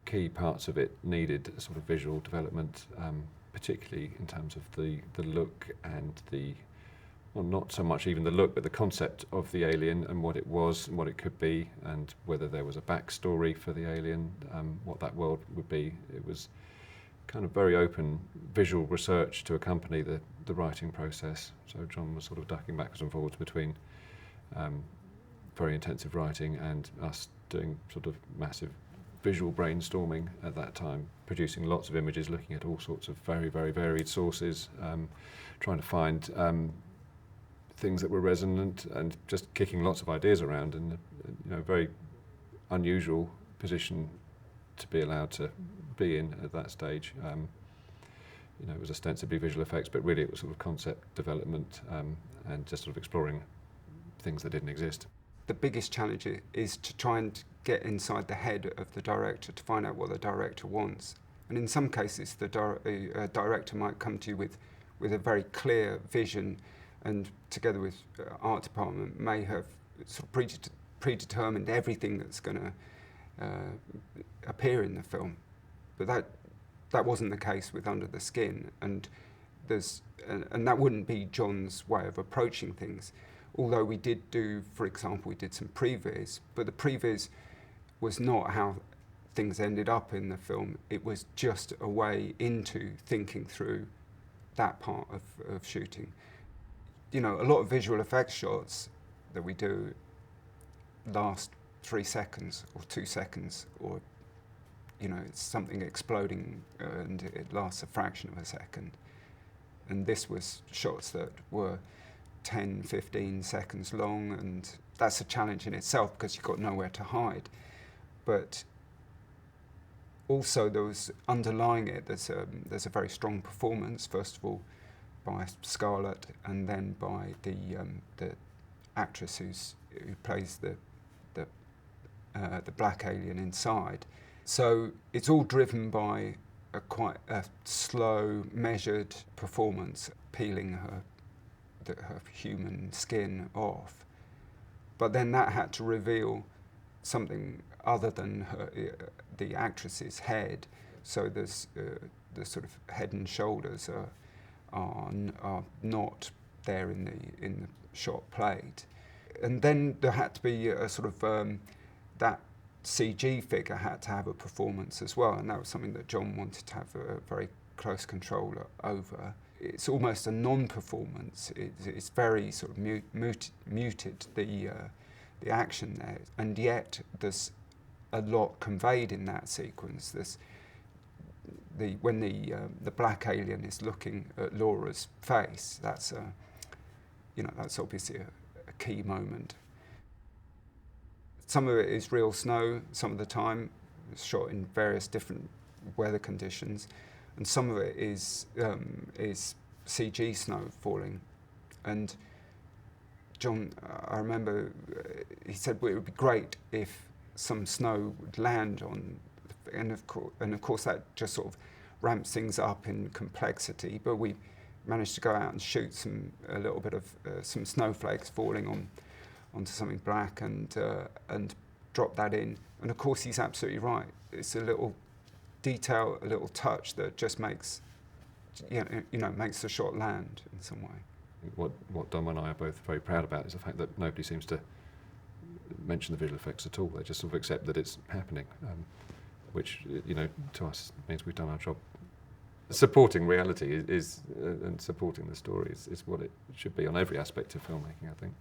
key parts of it needed a sort of visual development, particularly in terms of the look and well, not so much even the look, but the concept of the alien and what it was and what it could be, and whether there was a backstory for the alien, what that world would be. It was kind of very open visual research to accompany the writing process. So John was sort of ducking backwards and forwards between very intensive writing and us doing sort of massive visual brainstorming at that time, producing lots of images, looking at all sorts of very, very varied sources, trying to find things that were resonant, and just kicking lots of ideas around in a very unusual position to be allowed to be in at that stage. It was ostensibly visual effects, but really it was sort of concept development and just sort of exploring things that didn't exist. The biggest challenge is to try and get inside the head of the director to find out what the director wants. And in some cases, the director might come to you with a very clear vision, and together with art department may have sort of predetermined everything that's going to appear in the film. But that wasn't the case with Under the Skin, and that wouldn't be John's way of approaching things. Although we did do, for example, we did some previs, but the previs was not how things ended up in the film. It was just a way into thinking through that part of shooting. A lot of visual effects shots that we do last 3 seconds or 2 seconds, or it's something exploding and it lasts a fraction of a second. And this was shots that were 10, 15 seconds long, and that's a challenge in itself because you've got nowhere to hide. But also there was underlying it, there's a very strong performance, first of all by Scarlett, and then by the actress who plays the black alien inside. So it's all driven by quite a slow, measured performance, peeling her human skin off. But then that had to reveal something other than the actress's head. So there's the sort of head and shoulders are not there in the shot plate. And then there had to be a sort of that CG figure had to have a performance as well, and that was something that John wanted to have a very close control over. It's almost a non-performance. It's very sort of muted, the action there, and yet there's a lot conveyed in that sequence. When the black alien is looking at Laura's face, that's obviously a key moment. Some of it is real snow, some of the time. It's shot in various different weather conditions, and some of it is CG snow falling. And John, I remember, he said, well, it would be great if some snow would land on, and of course that just sort of ramps things up in complexity. But we managed to go out and shoot a little bit of some snowflakes falling onto something black, and drop that in. And of course he's absolutely right. It's a little detail, a little touch that just makes makes the shot land in some way. What Dom and I are both very proud about is the fact that nobody seems to mention the visual effects at all. They just sort of accept that it's happening, which to us means we've done our job. Supporting reality is and supporting the story is what it should be on every aspect of filmmaking, I think.